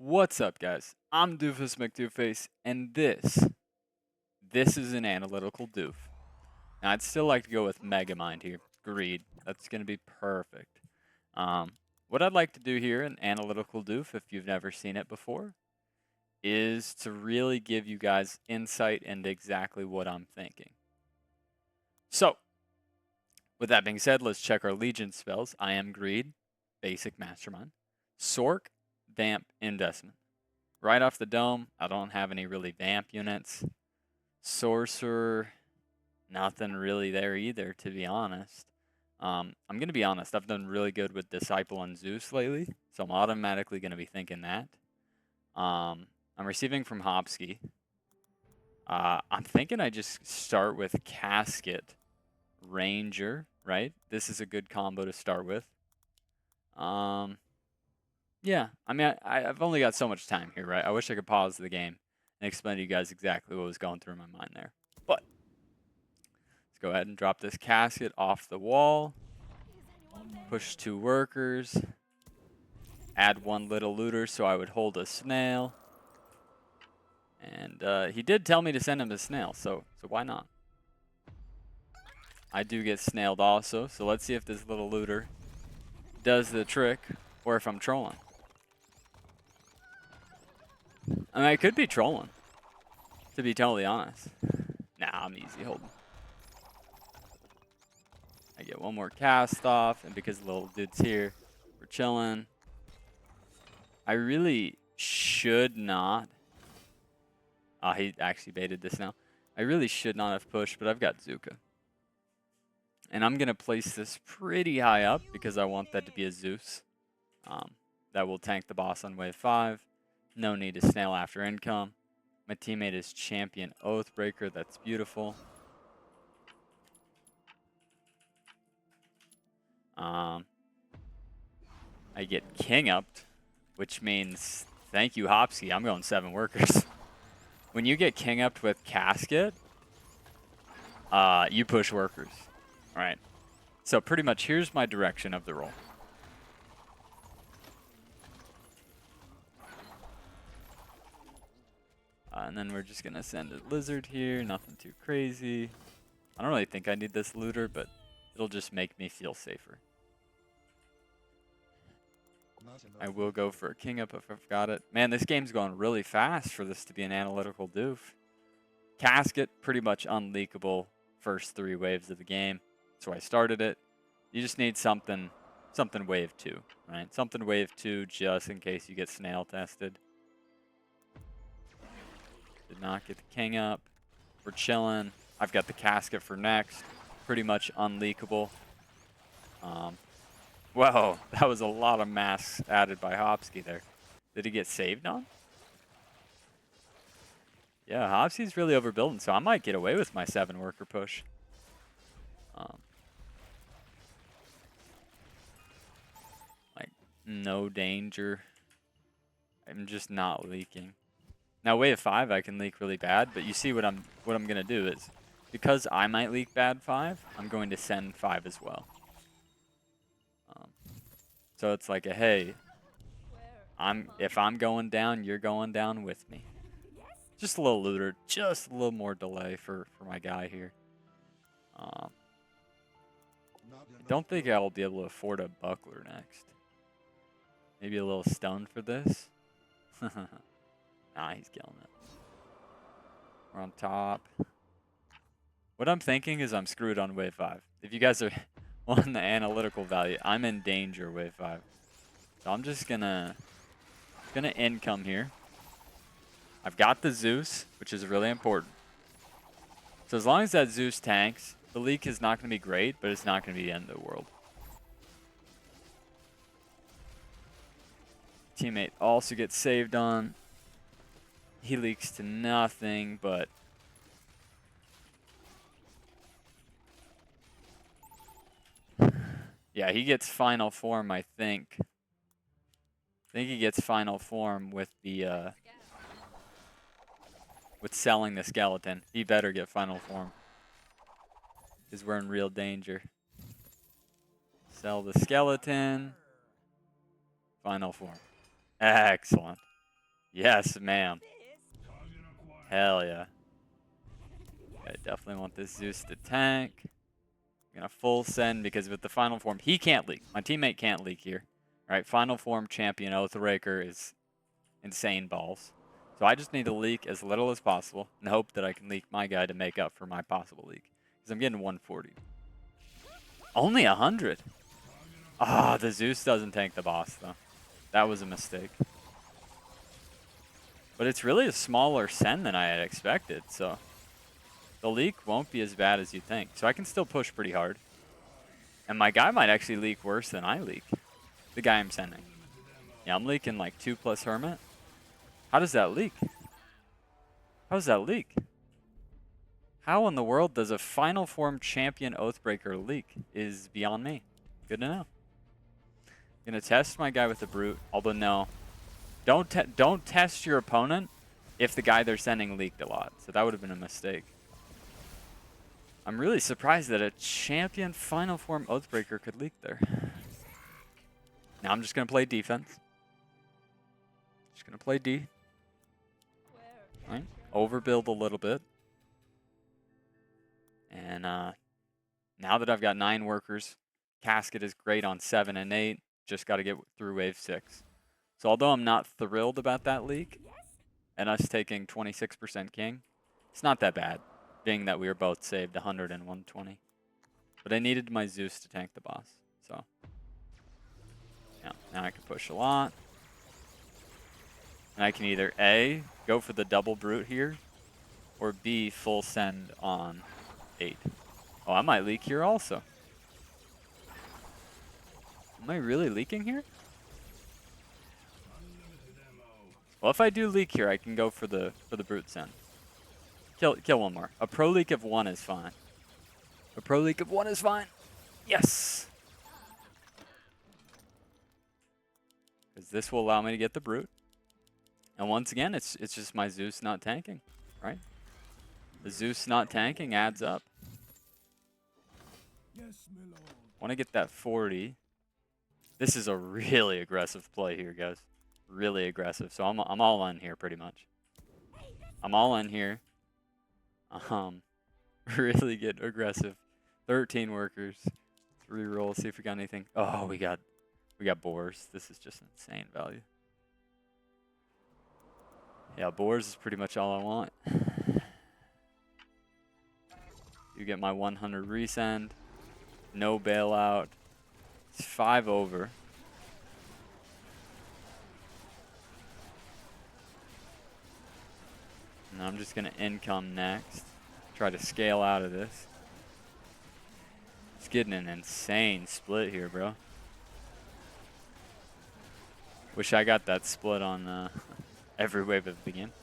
What's up, guys? I'm Doofus Mcdooface, and this is an analytical doof. Now, I'd still like to go with Megamind here. Greed. That's going to be perfect. What I'd like to do here in analytical doof, if you've never seen it before, is to really give you guys insight into exactly what I'm thinking. So, with that being said, let's check our Legion spells. I am Greed, basic Mastermind. Sork, Vamp, Investment. Right off the dome, I don't have any really Vamp units. Sorcerer, nothing really there either, to be honest. I'm going to be honest, I've done really good with Disciple and Zeus lately, so I'm automatically going to be thinking that. I'm receiving from Hopsky. I'm thinking I just start with Casket, Ranger, right? This is a good combo to start with. Yeah, I mean, I've only got so much time here, right? I wish I could pause the game and explain to you guys exactly what was going through my mind there. But let's go ahead and drop this casket off the wall. Push 2 workers. Add 1 little looter so I would hold a snail. And he did tell me to send him a snail, so why not? I do get snailed also, so let's see if this little looter does the trick or if I'm trolling. I mean, I could be trolling, to be totally honest. Nah, I'm easy holding. I get 1 more cast off, and because the little dude's here, we're chilling. I really should not. He actually baited this now. I really should not have pushed, but I've got Zuka. And I'm going to place this pretty high up because I want that to be a Zeus. That will tank the boss on wave 5. No need to snail after income. My teammate is Champion Oathbreaker. That's beautiful. I get king upped, which means thank you, Hopsky. I'm going 7 workers. When you get king upped with Casket, you push workers. All right. So pretty much here's my direction of the roll. And then we're just going to send a lizard here. Nothing too crazy. I don't really think I need this looter, but it'll just make me feel safer. I will go for a king up if I've got it. Man, this game's going really fast for this to be an analytical doof. Casket, pretty much unleakable first 3 waves of the game. That's why I started it. You just need something wave 2, right? Something wave 2 just in case you get snail tested. Did not get the king up. We're chilling. I've got the casket for next. Pretty much unleakable. Whoa, that was a lot of masks added by Hopsky there. Did he get saved on? Yeah, Hopsky's really overbuilding, so I might get away with my 7 worker push. Like, no danger. I'm just not leaking. Now, wave 5, I can leak really bad, but you see what I'm gonna do is, because I might leak bad 5, I'm going to send 5 as well. So it's like a hey, if I'm going down, you're going down with me. Just a little looter, just a little more delay for my guy here. I don't think I'll be able to afford a buckler next. Maybe a little stone for this. Nah, he's killing it. We're on top. What I'm thinking is I'm screwed on wave 5. If you guys are on the analytical value, I'm in danger wave 5. So I'm just gonna income here. I've got the Zeus, which is really important. So as long as that Zeus tanks, the leak is not going to be great, but it's not going to be the end of the world. Teammate also gets saved on. He leaks to nothing, but yeah, he gets final form, I think. I think he gets final form with the with selling the skeleton. He better get final form, because we're in real danger. Sell the skeleton. Final form. Excellent. Yes, ma'am. Hell yeah. I definitely want this Zeus to tank. I'm gonna full send because with the final form, he can't leak. My teammate can't leak here. All right, final form champion Oathbreaker is insane balls. So I just need to leak as little as possible and hope that I can leak my guy to make up for my possible leak. Because I'm getting 140. Only 100. Ah, the Zeus doesn't tank the boss though. That was a mistake. But it's really a smaller send than I had expected, so the leak won't be as bad as you think. So I can still push pretty hard. And my guy might actually leak worse than I leak. The guy I'm sending. Yeah, I'm leaking like 2+ Hermit. How does that leak? How does that leak? How in the world does a final form champion Oathbreaker leak is beyond me. Good to know. Gonna test my guy with the Brute, although no. Don't test your opponent if the guy they're sending leaked a lot. So that would have been a mistake. I'm really surprised that a champion final form Oathbreaker could leak there. Now I'm just gonna play defense. Just gonna play D. Right? Overbuild a little bit. And now that I've got 9 workers, Casket is great on 7 and 8. Just got to get through wave 6. So although I'm not thrilled about that leak and us taking 26% king, it's not that bad, being that we were both saved 100 and 120. But I needed my Zeus to tank the boss, so yeah, now I can push a lot. And I can either A, go for the double Brute here, or B, full send on 8. Oh, I might leak here also. Am I really leaking here? Well, if I do leak here, I can go for the Brute send. Kill one more. A pro leak of 1 is fine. A pro leak of 1 is fine. Yes! Because this will allow me to get the Brute. And once again, it's just my Zeus not tanking, right? The Zeus not tanking adds up. Want to get that 40. This is a really aggressive play here, guys. Really aggressive. So I'm all in here pretty much. I'm all in here. Really get aggressive. 13 workers. 3 rolls. See if we got anything. Oh, we got boars. This is just insane value. Yeah, boars is pretty much all I want. You get my 100 resend. No bailout. It's 5 over. And I'm just going to income next. Try to scale out of this. It's getting an insane split here, bro. Wish I got that split on every wave at the beginning.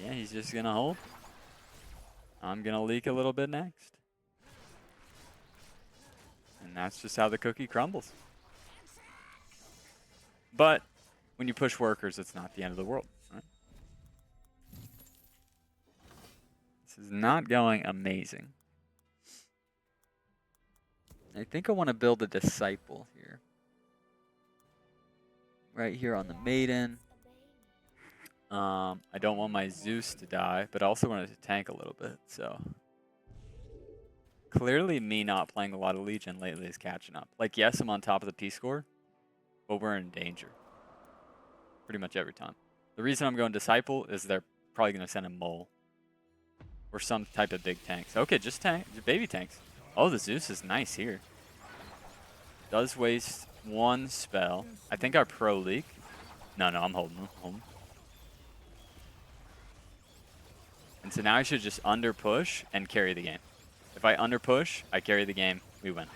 Yeah, he's just going to hold. I'm going to leak a little bit next. And that's just how the cookie crumbles. But when you push workers, it's not the end of the world. Right? This is not going amazing. I think I want to build a disciple here. Right here on the maiden. I don't want my Zeus to die, but I also want it to tank a little bit, so. Clearly me not playing a lot of Legion lately is catching up. Like, yes, I'm on top of the P-score, but we're in danger. Pretty much every time. The reason I'm going Disciple is they're probably going to send a Mole. Or some type of big tanks. Okay, just baby tanks. Oh, the Zeus is nice here. Does waste 1 spell. I think our pro leak. No, I'm holding. And so now I should just under push and carry the game. If I under push, I carry the game, we win.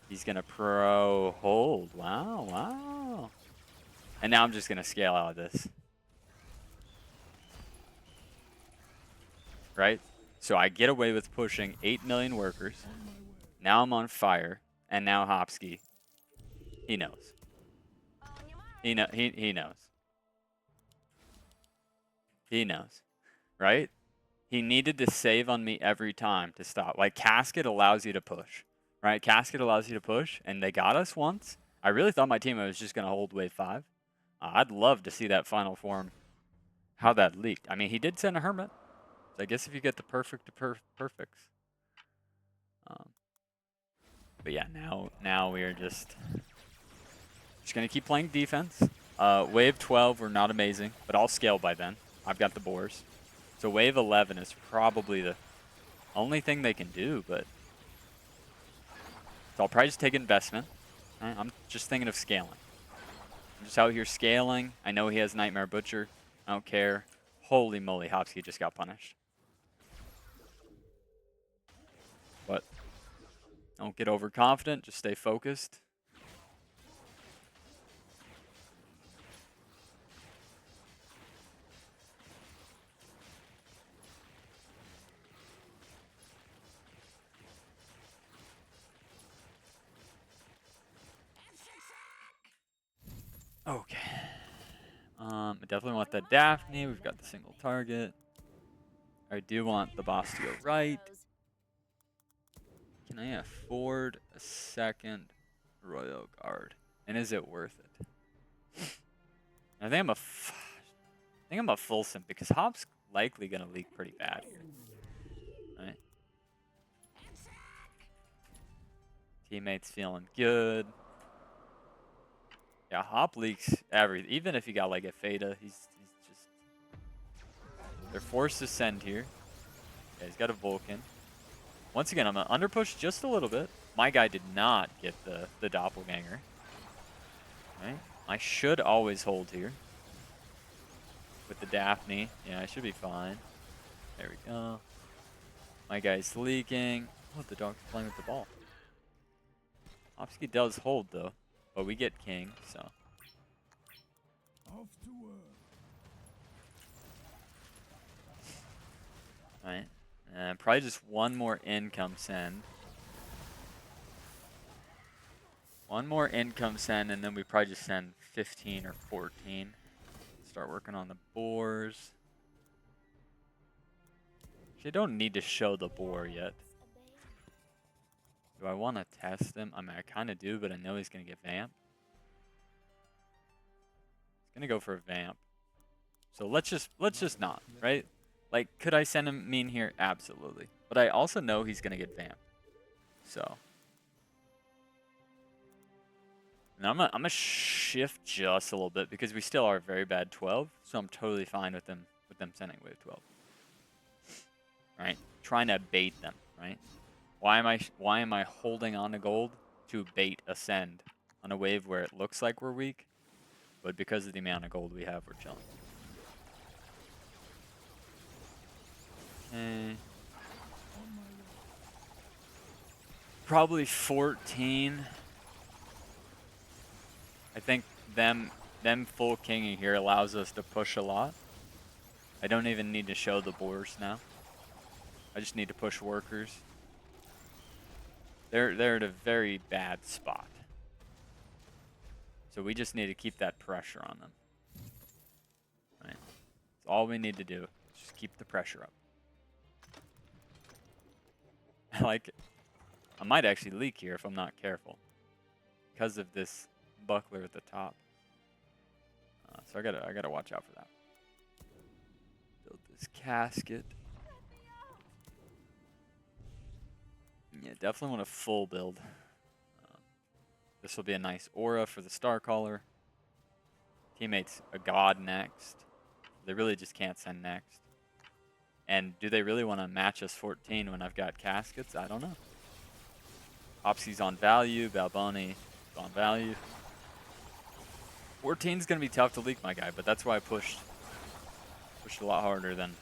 He's gonna pro hold. Wow. And now I'm just gonna scale out of this. Right? So I get away with pushing 8 million workers. Now I'm on fire. And now Hopsky. He knows. He knows. He knows. Right? He needed to save on me every time to stop. Like, Casket allows you to push. Right? Casket allows you to push. And they got us once. I really thought my team was just going to hold wave 5. I'd love to see that final form, how that leaked. I mean, he did send a Hermit. So I guess if you get the perfect to perfects. But yeah, now we are just going to keep playing defense. Wave 12, we're not amazing, but I'll scale by then. I've got the boars. So wave 11 is probably the only thing they can do, but so I'll probably just take investment. Right? I'm just thinking of scaling. I'm just out here scaling. I know he has Nightmare Butcher. I don't care. Holy moly, Hopsky just got punished. But don't get overconfident. Just stay focused. Okay. I definitely want that Daphne. We've got the single target. I do want the boss to go right. Can I afford a second Royal Guard? And is it worth it? I think I'm a full simp because Hop's likely gonna leak pretty bad here. Right? Teammates feeling good. Yeah, Hop leaks everything. Even if he got like a Feta, he's just. They're forced to send here. Yeah, he's got a Vulcan. Once again, I'm gonna underpush just a little bit. My guy did not get the doppelganger. Right? I should always hold here. With the Daphne. Yeah, I should be fine. There we go. My guy's leaking. Oh, the dog's playing with the ball. Hopsky does hold though. But we get king, so. Off to work. Alright. And probably just one more income send. One more income send, and then we probably just send 15 or 14. Start working on the boars. You don't need to show the boar yet. Do I want to test him? I mean, I kind of do, but I know he's going to get vamp. He's going to go for a vamp. So let's just not, right? Like, could I send him mean here? Absolutely. But I also know he's going to get vamped. So. And I'm gonna shift just a little bit because we still are a very bad 12. So I'm totally fine with them sending wave 12. Right? Trying to bait them, right? Why am I holding on to gold to bait a send on a wave where it looks like we're weak? But because of the amount of gold we have, we're chilling. Okay. Probably 14. I think them full kinging here allows us to push a lot. I don't even need to show the boars now. I just need to push workers. They're at a very bad spot. So we just need to keep that pressure on them. Right? That's all we need to do. Just keep the pressure up. I like it. I might actually leak here if I'm not careful. Because of this buckler at the top. So I gotta watch out for that. Build this casket. Yeah, definitely want a full build. This will be a nice aura for the Star Caller. Teammates a god next. They really just can't send next. And do they really want to match us 14 when I've got caskets? I don't know. Opsy's on value. Balboni is on value. 14 is going to be tough to leak, my guy, but that's why I pushed a lot harder than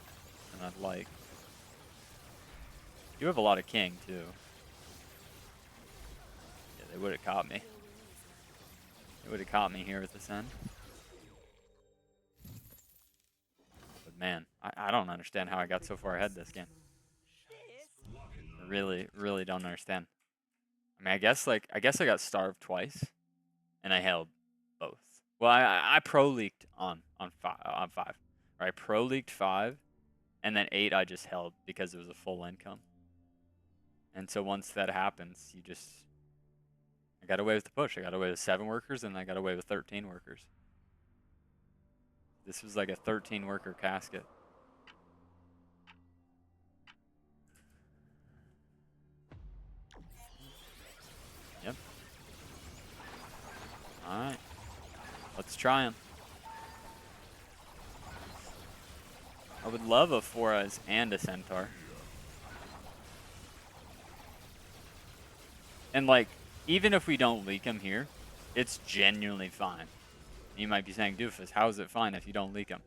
I'd like. You have a lot of king, too. Yeah, they would have caught me. They would have caught me here at this end. But man, I don't understand how I got so far ahead this game. I really don't understand. I mean, I guess I got starved twice, and I held both. Well, I pro leaked on 5, or I pro leaked 5, and then 8 I just held because it was a full income. And so once that happens, I got away with the push. I got away with 7 workers, and I got away with 13 workers. This was like a 13 worker casket. Yep. Alright. Let's try him. I would love a 4-eyes and a centaur. And like, even if we don't leak him here, it's genuinely fine. You might be saying, Doofus, how is it fine if you don't leak him?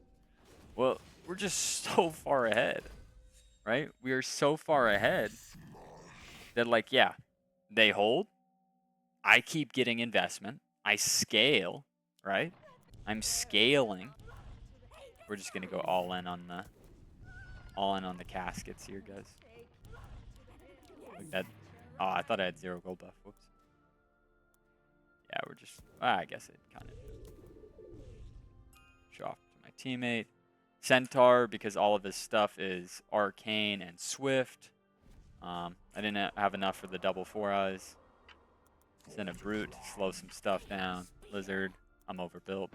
Well, we're just so far ahead, right? We are so far ahead that, like, yeah, they hold. I keep getting investment. I scale, right? I'm scaling. We're just gonna go all in on the caskets here, guys. Like that. Oh, I thought I had 0 gold buff. Whoops. Yeah, we're just. I guess it kind of. Show off to my teammate. Centaur, because all of his stuff is arcane and swift. I didn't have enough for the double 4-eyes. Send a brute to slow some stuff down. Lizard, I'm overbuilt.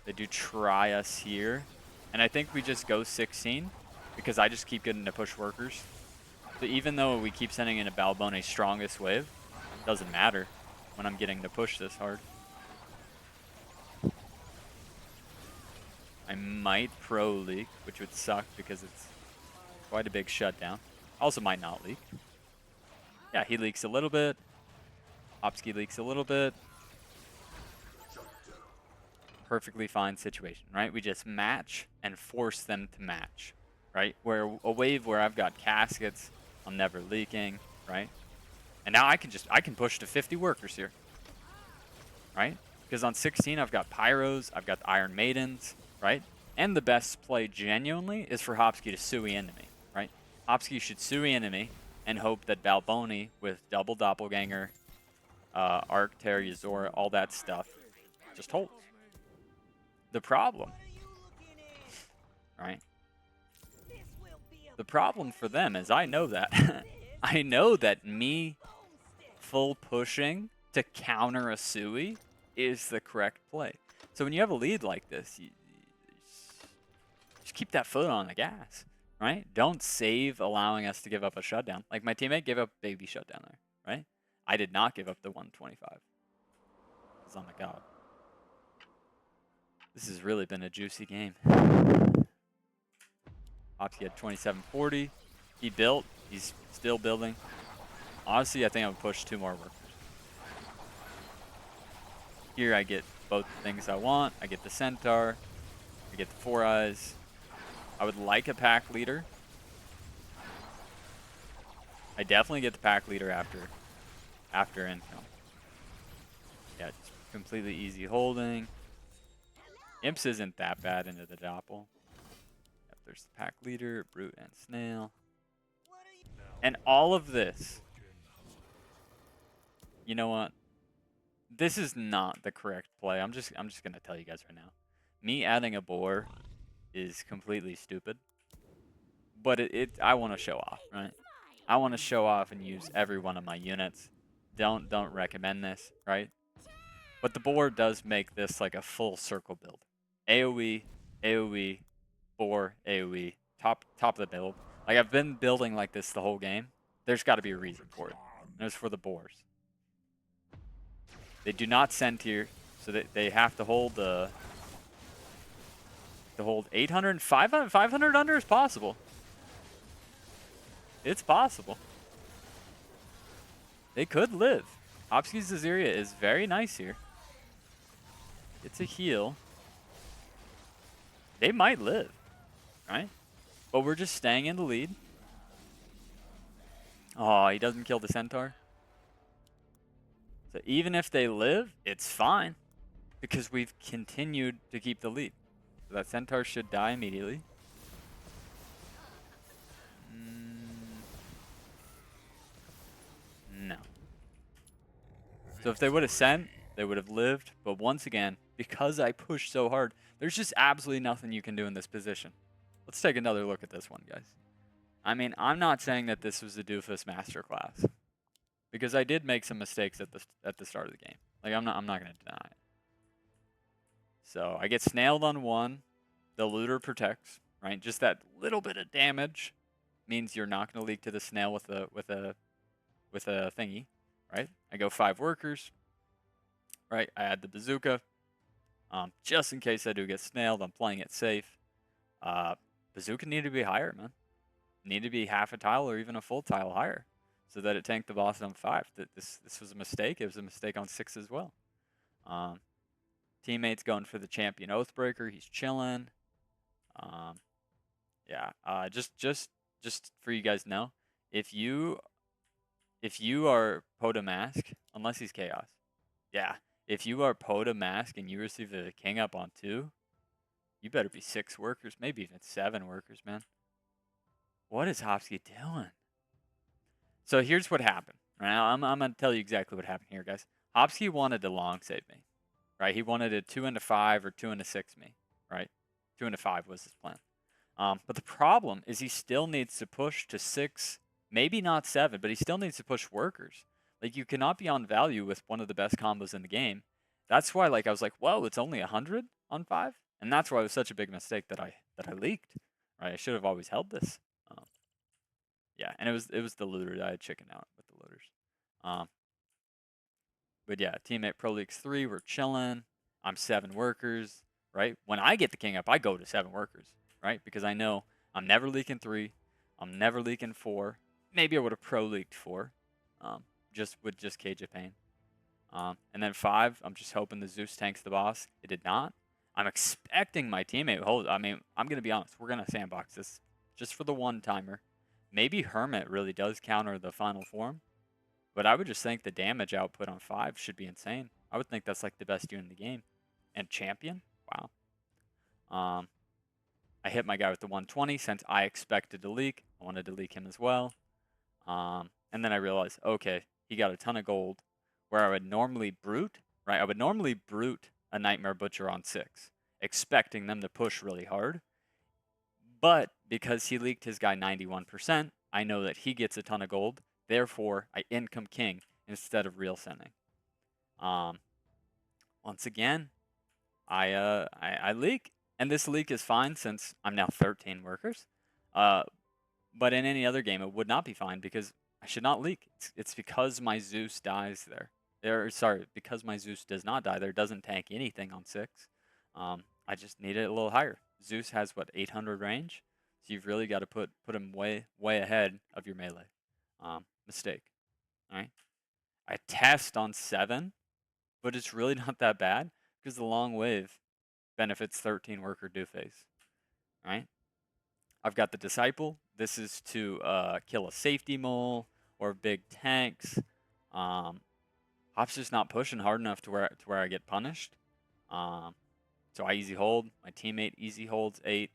They do try us here. And I think we just go 16 because I just keep getting to push workers. So even though we keep sending in a Balbone's strongest wave, it doesn't matter when I'm getting to push this hard. I might pro leak, which would suck because it's quite a big shutdown. Also might not leak. Yeah, he leaks a little bit. Opsky leaks a little bit. Perfectly fine situation, right? We just match and force them to match, right? Where a wave where I've got caskets, I'm never leaking, right? And now I can push to 50 workers here, right? Because on 16 I've got pyros, I've got the Iron Maidens, right? And the best play genuinely is for Hopsky to sui into me, right? Hopsky should sui into me and hope that Balboni with double doppelganger, Arc, Terra, Yuzora, all that stuff just holds. The problem, right? The problem for them is I know that. I know that me full pushing to counter a sui is the correct play. So when you have a lead like this, you just keep that foot on the gas, right? Don't save allowing us to give up a shutdown. Like my teammate gave up baby shutdown there, right? I did not give up the 125. Because I'm a god. This has really been a juicy game. Opsky had 2740. He built. He's still building. Honestly, I think I would push 2 more workers. Here I get both the things I want. I get the centaur. I get the 4-eyes. I would like a pack leader. I definitely get the pack leader after income. Yeah, just completely easy holding. Imps isn't that bad into the doppel. Yep, there's the pack leader, brute, and snail. And all of this, you know what? This is not the correct play. I'm just gonna tell you guys right now. Me adding a boar is completely stupid. But I want to show off, right? I want to show off and use every one of my units. Don't recommend this, right? But the boar does make this like a full circle build. AoE, AoE, boar, AoE, top of the build. Like I've been building like this the whole game. There's got to be a reason for it. And it's for the boars. They do not send here, so they have to hold to hold 800 and 500. 500 under is possible. It's possible. They could live. Opsky's Azeria is very nice here. It's a heal. They might live, right? But we're just staying in the lead. Oh, he doesn't kill the centaur. So even if they live, it's fine. Because we've continued to keep the lead. So that centaur should die immediately. No. So if they would have sent, they would have lived. But once again, because I pushed so hard, there's just absolutely nothing you can do in this position. Let's take another look at this one, guys. I mean, I'm not saying that this was the Doofus masterclass, because I did make some mistakes at the start of the game. Like I'm not gonna deny it. So I get snailed on 1. The looter protects, right? Just that little bit of damage means you're not going to leak to the snail with a thingy, right? I go 5 workers, right? I add the bazooka, just in case I do get snailed. I'm playing it safe. Bazooka need to be higher, man. Need to be half a tile or even a full tile higher, so that it tanked the boss on 5. This was a mistake. It was a mistake on 6 as well. Teammates going for the champion Oathbreaker. He's chilling. Yeah. Just for you guys to know, if you are Poda Mask, unless he's Chaos, yeah. If you are Poda Mask and you receive a king up on 2, you better be 6 workers, maybe even 7 workers, man. What is Hopsky doing? So here's what happened. Right now, I'm gonna tell you exactly what happened here, guys. Hopsky wanted to long save me, right? He wanted a 2 into 5 or 2 into 6 me, right? 2 into 5 was his plan. But the problem is he still needs to push to 6, maybe not 7, but he still needs to push workers. Like, you cannot be on value with one of the best combos in the game. That's why, like, I was like, whoa, it's only 100 on 5, and that's why it was such a big mistake that I leaked. Right? I should have always held this. Yeah, and it was the looter that I had chicken out with the looters. But yeah, teammate Pro Leagues 3, we're chilling. I'm 7 workers, right? When I get the king up, I go to 7 workers, right? Because I know I'm never leaking 3. I'm never leaking 4. Maybe I would have Pro Leagued 4, just with just Cage of Pain. And then 5, I'm just hoping the Zeus tanks the boss. It did not. I'm expecting my teammate. I mean, I'm going to be honest. We're going to sandbox this just for the one timer. Maybe Hermit really does counter the final form, but I would just think the damage output on 5 should be insane. I would think that's like the best unit in the game. And Champion? Wow. I hit my guy with the 120 since I expected to leak. I wanted to leak him as well. And then I realized, okay, he got a ton of gold where I would normally brute, right? I would normally brute a Nightmare Butcher on 6, expecting them to push really hard. But because he leaked his guy 91%, I know that he gets a ton of gold. Therefore, I income king instead of real sending. Once again, I leak, and this leak is fine since I'm now 13 workers. But in any other game, it would not be fine because I should not leak. It's because my Zeus dies there. Sorry, because my Zeus does not die there, doesn't tank anything on 6. I just need it a little higher. Zeus has, what, 800 range? So you've really got to put him way ahead of your melee. Mistake. All right. I test on 7, but it's really not that bad because the long wave benefits 13 worker Dooface. Right? I've got the Disciple. This is to kill a safety mole or big tanks. Hop's just not pushing hard enough to where I get punished. So I easy hold. My teammate easy holds 8.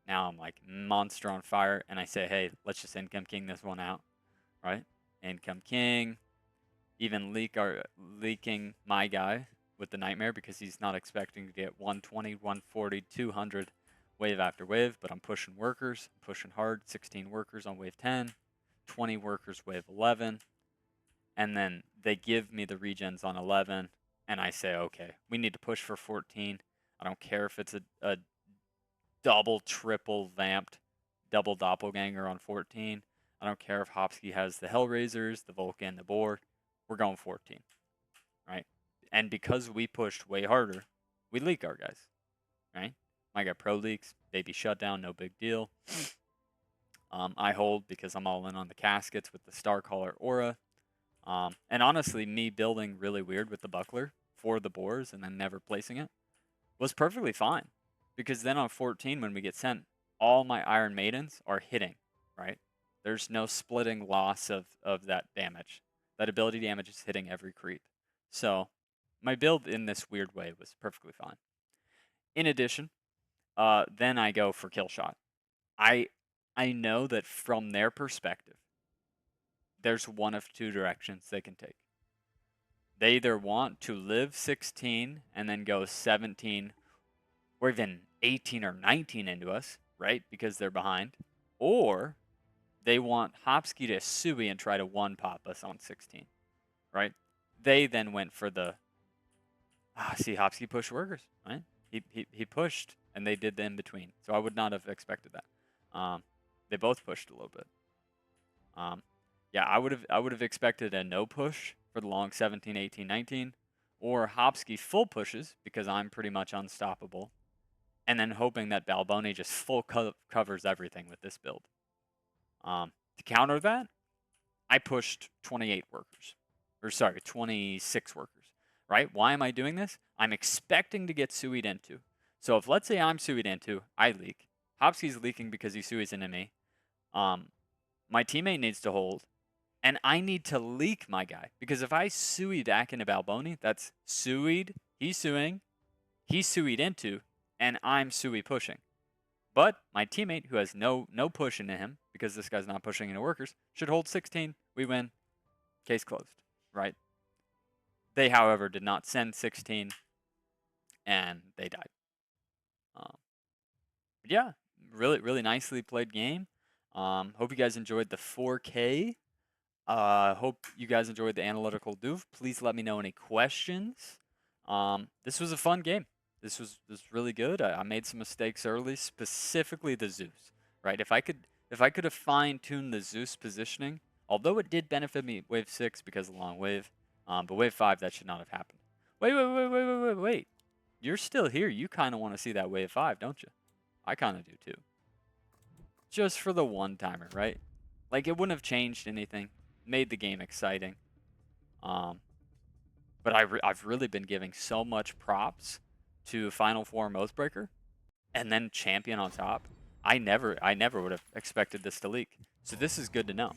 Now I'm like monster on fire, and I say, hey, let's just income king this one out, right? Income king. Even leaking my guy with the Nightmare because he's not expecting to get 120, 140, 200 wave after wave, but I'm pushing workers, I'm pushing hard. 16 workers on wave 10, 20 workers wave 11, and then they give me the regens on 11, and I say, okay, we need to push for 14. I don't care if it's a double, triple vamped, double doppelganger on 14. I don't care if Hopsky has the Hellraisers, the Vulcan, the Boar. We're going 14, right? And because we pushed way harder, we leak our guys, right? I got pro leaks, baby shutdown, no big deal. I hold because I'm all in on the caskets with the Starcaller aura. And honestly, me building really weird with the buckler for the boars and then never placing it was perfectly fine. Because then on 14, when we get sent, all my Iron Maidens are hitting, right? There's no splitting loss of that damage. That ability damage is hitting every creep. So my build in this weird way was perfectly fine. In addition, then I go for kill shot. I know that from their perspective, there's one of 2 directions they can take. They either want to live 16 and then go 17 or even 18 or 19 into us, right? Because they're behind. Or they want Hopsky to Sui and try to one-pop us on 16, right? They then went for the... see, Hopsky pushed workers, right? He pushed, and they did the in-between. So I would not have expected that. They both pushed a little bit. Yeah, I would have expected a no push for the long 17, 18, 19, or Hopsky full pushes because I'm pretty much unstoppable, and then hoping that Balboni just full covers everything with this build. To counter that, I pushed 28 workers, or sorry, 26 workers. Right? Why am I doing this? I'm expecting to get suied into. So if let's say I'm suied into, I leak. Hopsky's leaking because he suies into me. My teammate needs to hold. And I need to leak my guy. Because if I sui back into Balboni, that's suied, he's suing, he's suied into, and I'm sui pushing. But my teammate, who has no push into him, because this guy's not pushing into workers, should hold 16. We win. Case closed. Right? They, however, did not send 16, and they died. But yeah, really nicely played game. Hope you guys enjoyed the 4K. Hope you guys enjoyed the analytical doof. Please let me know any questions. This was a fun game. This was really good. I made some mistakes early, specifically the Zeus. Right? If I could have fine-tuned the Zeus positioning, although it did benefit me wave 6 because of the long wave, but wave 5 that should not have happened. Wait. You're still here. You kind of want to see that wave 5, don't you? I kind of do too. Just for the one-timer, right? Like, it wouldn't have changed anything. Made the game exciting. But I've really been giving so much props to Final Form Oathbreaker and then Champion on top. I never would have expected this to leak. So this is good to know.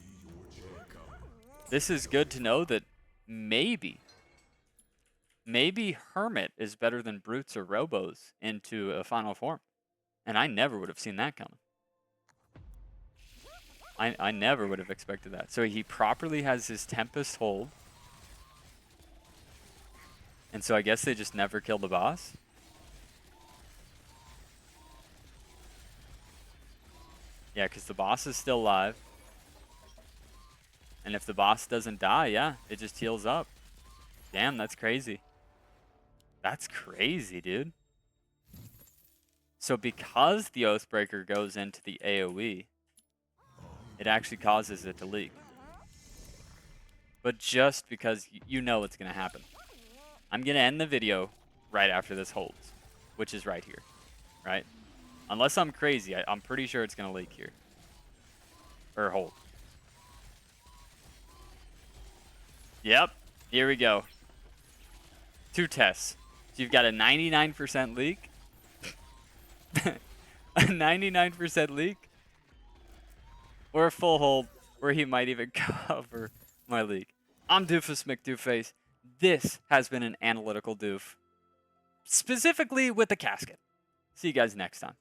This is good to know that maybe Hermit is better than Brutes or Robos into a Final Form. And I never would have seen that coming. I never would have expected that. So he properly has his Tempest hold. And so I guess they just never kill the boss. Yeah, because the boss is still alive. And if the boss doesn't die, yeah, it just heals up. Damn, that's crazy. That's crazy, dude. So because the Oathbreaker goes into the AoE, it actually causes it to leak. But just because you know it's going to happen. I'm going to end the video right after this holds, which is right here, right? Unless I'm crazy, I'm pretty sure it's going to leak here. Or hold. Yep, here we go. 2 tests. So you've got a 99% leak. A 99% leak. Or a full hold, where he might even cover my leak. I'm Doofus Mcdooface. This has been an analytical doof. Specifically with the casket. See you guys next time.